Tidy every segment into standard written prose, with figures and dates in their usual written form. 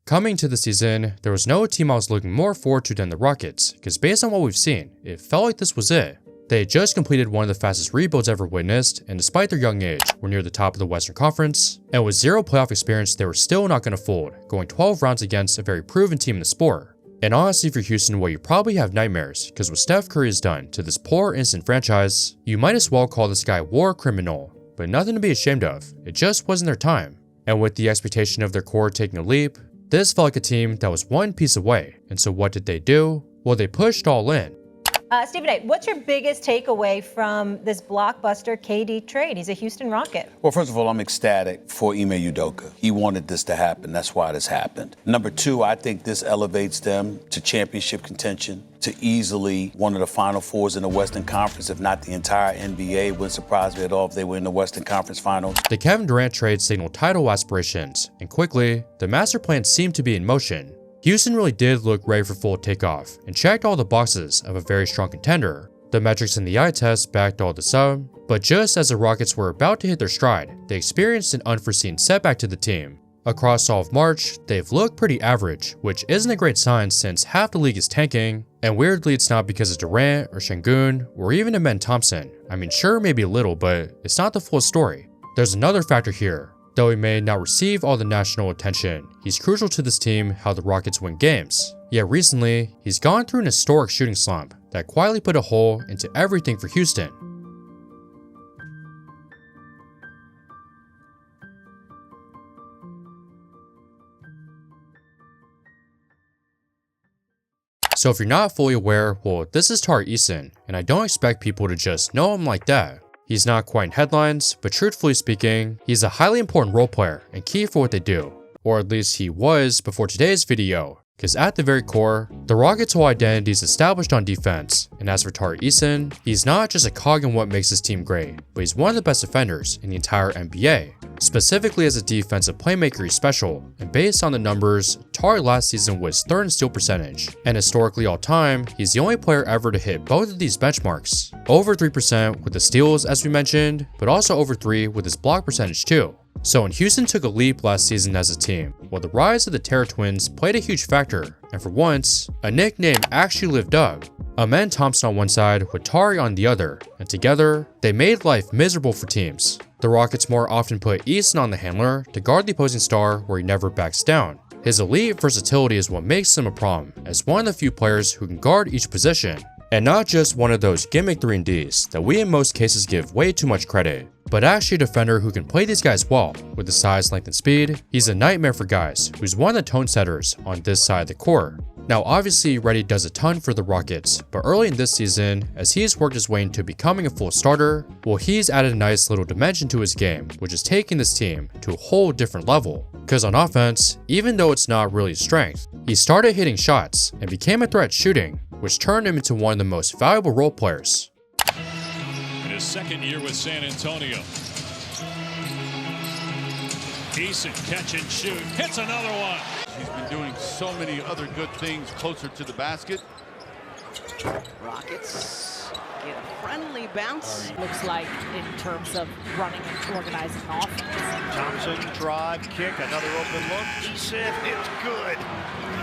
Coming to the season, there was no team I was looking more forward to than the Rockets, because based on what we've seen, it felt like this was it. They had just completed one of the fastest rebuilds ever witnessed, and despite their young age, were near the top of the Western Conference, and with zero playoff experience, they were still not going to fold, going 12 rounds against a very proven team in the sport. And honestly for Houston, well, you probably have nightmares, because what Steph Curry has done to this poor innocent franchise, you might as well call this guy a war criminal, but nothing to be ashamed of, it just wasn't their time. And with the expectation of their core taking a leap, this felt like a team that was one piece away, and so what did they do? Well, they pushed all in. Stephen A., what's your biggest takeaway from this blockbuster KD trade? He's a Houston Rocket. Well, first of all, I'm ecstatic for Ime Udoka. He wanted this to happen. That's why this happened. Number two, I think this elevates them to championship contention, to easily one of the Final Fours in the Western Conference, if not the entire NBA. Wouldn't surprise me at all if they were in the Western Conference Finals. The Kevin Durant trade signaled title aspirations, and quickly, the master plan seemed to be in motion. Houston really did look ready for full takeoff and checked all the boxes of a very strong contender. The metrics in the eye test backed all this up, but just as the Rockets were about to hit their stride, they experienced an unforeseen setback to the team. Across all of March, they've looked pretty average, which isn't a great sign since half the league is tanking, and weirdly it's not because of Durant or Şengün or even Amen Thompson. I mean sure maybe a little, but it's not the full story. There's another factor here. Though he may not receive all the national attention, he's crucial to this team how the Rockets win games. Yet recently, he's gone through an historic shooting slump that quietly put a hole into everything for Houston. So if you're not fully aware, well, this is Tari Eason, and I don't expect people to just know him like that. He's not quite in headlines, but truthfully speaking, he's a highly important role player and key for what they do. Or at least he was before today's video, because at the very core, the Rockets' whole identity is established on defense, and as for Tari Eason, he's not just a cog in what makes his team great, but he's one of the best defenders in the entire NBA. Specifically as a defensive playmaker, he's special, and based on the numbers, Tari last season was third in steal percentage, and historically all time, he's the only player ever to hit both of these benchmarks. Over 3% with the steals as we mentioned, but also over 3 with his block percentage too. So when Houston took a leap last season as a team, well, the rise of the Terror Twins played a huge factor, and for once, a nickname actually lived up. Amen Thompson on one side with Tari on the other, and together, they made life miserable for teams. The Rockets more often put Eason on the handler to guard the opposing star where he never backs down. His elite versatility is what makes him a problem, as one of the few players who can guard each position. And not just one of those gimmick 3&Ds that we in most cases give way too much credit, but actually a defender who can play these guys well. With the size, length, and speed, he's a nightmare for guys who's one of the tone setters on this side of the court. Now obviously Reddy does a ton for the Rockets, but early in this season, as he's worked his way into becoming a full starter, well he's added a nice little dimension to his game, which is taking this team to a whole different level. Cause on offense, even though it's not really his strength, he started hitting shots and became a threat shooting, which turned him into one of the most valuable role players. In his second year with San Antonio, Eason catch and shoot, hits another one. He's been doing so many other good things closer to the basket. Rockets get a friendly bounce. Looks like in terms of running and organizing offense. Thompson, drive, kick, another open look. Eason, it's good.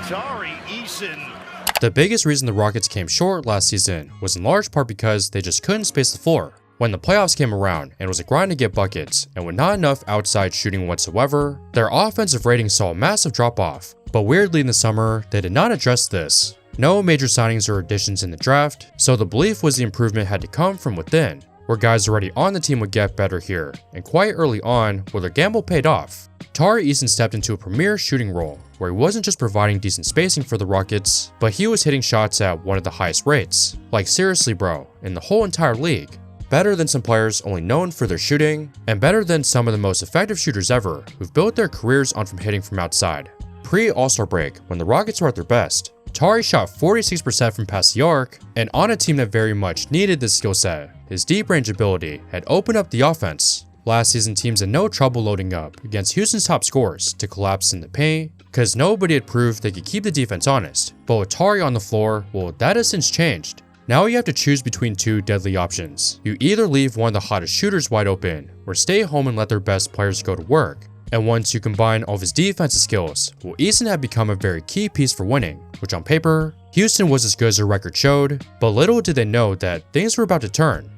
Tari Eason. The biggest reason the Rockets came short last season was in large part because they just couldn't space the floor. When the playoffs came around, it was a grind to get buckets, and with not enough outside shooting whatsoever, their offensive rating saw a massive drop-off. But weirdly in the summer, they did not address this. No major signings or additions in the draft, so the belief was the improvement had to come from within, where guys already on the team would get better here, and quite early on, where their gamble paid off. Tari Eason stepped into a premier shooting role, where he wasn't just providing decent spacing for the Rockets, but he was hitting shots at one of the highest rates. Like seriously bro, in the whole entire league. Better than some players only known for their shooting, and better than some of the most effective shooters ever who've built their careers on from hitting from outside. Pre-All-Star break, when the Rockets were at their best, Tari shot 46% from past the arc, and on a team that very much needed this skill set, his deep range ability had opened up the offense. Last season, teams had no trouble loading up against Houston's top scorers to collapse in the paint, because nobody had proved they could keep the defense honest. But with Tari on the floor, well, that has since changed. Now you have to choose between two deadly options. You either leave one of the hottest shooters wide open, or stay home and let their best players go to work. And once you combine all of his defensive skills, well, Eason had become a very key piece for winning, which on paper, Houston was as good as their record showed, but little did they know that things were about to turn.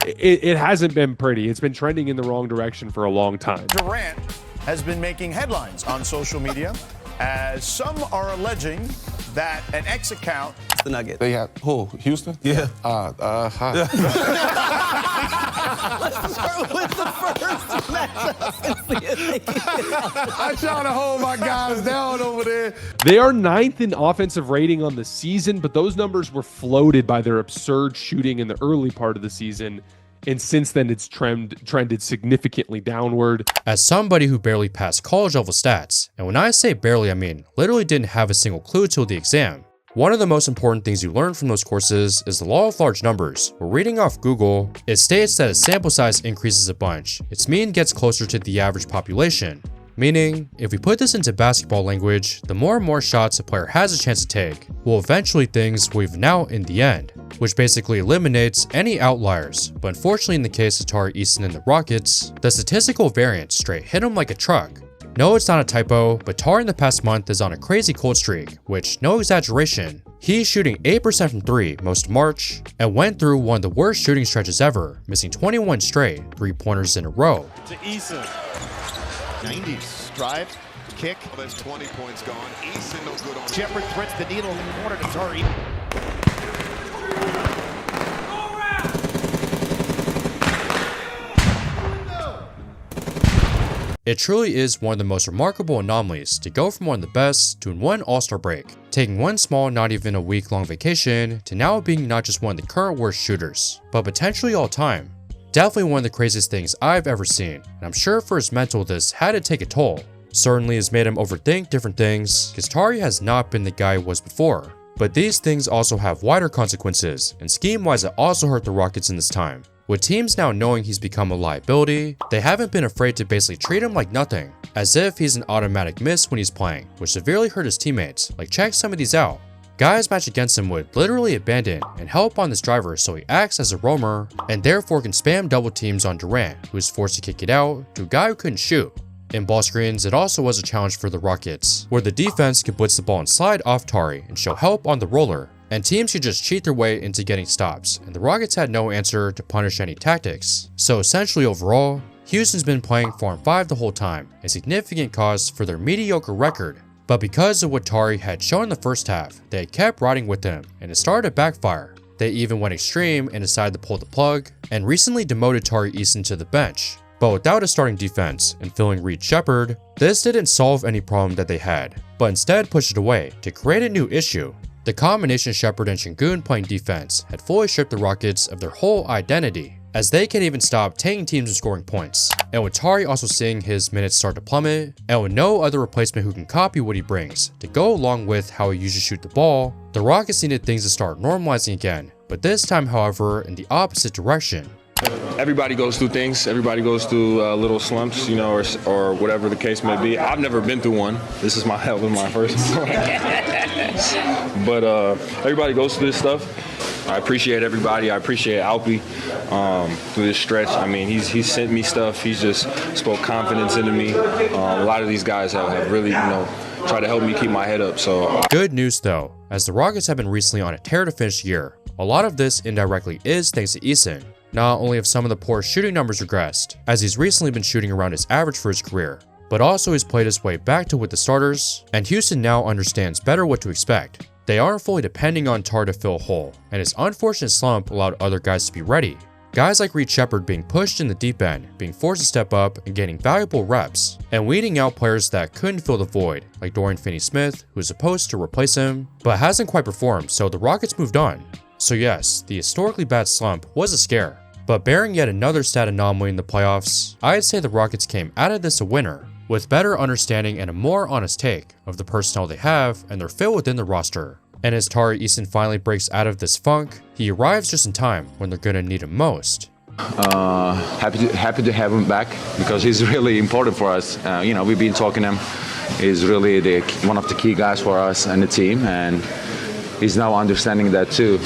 It hasn't been pretty. It's been trending in the wrong direction for a long time. Durant has been making headlines on social media as some are alleging that an X account. The Nugget. They had who? Houston? Yeah. Hi. Let's start with the first matchup. I'm trying to hold my guys down over there. They are 9th in offensive rating on the season, but those numbers were floated by their absurd shooting in the early part of the season. And since then, it's trended significantly downward. As somebody who barely passed college level stats, and when I say barely, I mean literally didn't have a single clue till the exam, one of the most important things you learn from those courses is the law of large numbers. Where reading off Google, it states that as sample size increases a bunch, its mean gets closer to the average population. Meaning, if we put this into basketball language, the more and more shots a player has a chance to take, well, eventually things will even out in the end, which basically eliminates any outliers. But unfortunately, in the case of Tari Eason and the Rockets, the statistical variance straight hit him like a truck. No, it's not a typo, but Tari in the past month is on a crazy cold streak, which, no exaggeration, he's shooting 8% from 3 most of March, and went through one of the worst shooting stretches ever, missing 21 straight 3-pointers in a row. To Eason. 90s drive, kick. Well, there's 20 points gone. Eason no good on. Shepard threads the needle in the corner to Tari. It truly is one of the most remarkable anomalies to go from one of the best to in one all-star break, taking one small, not even a week-long vacation, to now being not just one of the current worst shooters, but potentially all time. Definitely one of the craziest things I've ever seen, and I'm sure for his mental this had to take a toll. Certainly has made him overthink different things, because Tari has not been the guy he was before. But these things also have wider consequences, and scheme-wise it also hurt the Rockets in this time. With teams now knowing he's become a liability, they haven't been afraid to basically treat him like nothing, as if he's an automatic miss when he's playing, which severely hurt his teammates. Like, check some of these out. Guys matched against him would literally abandon and help on this driver so he acts as a roamer and therefore can spam double teams on Durant, who is forced to kick it out to a guy who couldn't shoot. In ball screens, it also was a challenge for the Rockets, where the defense could blitz the ball and slide off Tari and show help on the roller, and teams could just cheat their way into getting stops, and the Rockets had no answer to punish any tactics. So essentially overall, Houston's been playing 4-5 the whole time, a significant cause for their mediocre record. But because of what Tari had shown in the first half, they had kept riding with him, and it started to backfire. They even went extreme and decided to pull the plug, and recently demoted Tari Eason to the bench. But without a starting defense and filling Reed Shepard, this didn't solve any problem that they had, but instead pushed it away to create a new issue. The combination Shepard and Şengün playing defense had fully stripped the Rockets of their whole identity, as they can't even stop taking teams and scoring points. And with Tari also seeing his minutes start to plummet, and with no other replacement who can copy what he brings to go along with how he usually shoot the ball, the Rockets needed things to start normalizing again, but this time however in the opposite direction. Everybody goes through things. Everybody goes through little slumps, you know, or whatever the case may be. I've never been through one. This is my first one. But everybody goes through this stuff. I appreciate everybody. I appreciate Alpi through this stretch. I mean, he's sent me stuff. He's just spoke confidence into me. A lot of these guys have really, tried to help me keep my head up. So good news though, as the Rockets have been recently on a tear to finish the year. A lot of this indirectly is thanks to Eason. Not only have some of the poor shooting numbers regressed, as he's recently been shooting around his average for his career, but also he's played his way back to with the starters, and Houston now understands better what to expect. They aren't fully depending on Tari to fill a hole, and his unfortunate slump allowed other guys to be ready. Guys like Reed Shepard being pushed in the deep end, being forced to step up and getting valuable reps, and weeding out players that couldn't fill the void, like Dorian Finney-Smith, who was supposed to replace him, but hasn't quite performed, so the Rockets moved on. So yes, the historically bad slump was a scare, but bearing yet another stat anomaly in the playoffs, I'd say the Rockets came out of this a winner, with better understanding and a more honest take of the personnel they have and their fit within the roster. And as Tari Eason finally breaks out of this funk, he arrives just in time when they're gonna need him most. Happy to have him back because he's really important for us. We've been talking to him. He's really one of the key guys for us and the team, and he's now understanding that too.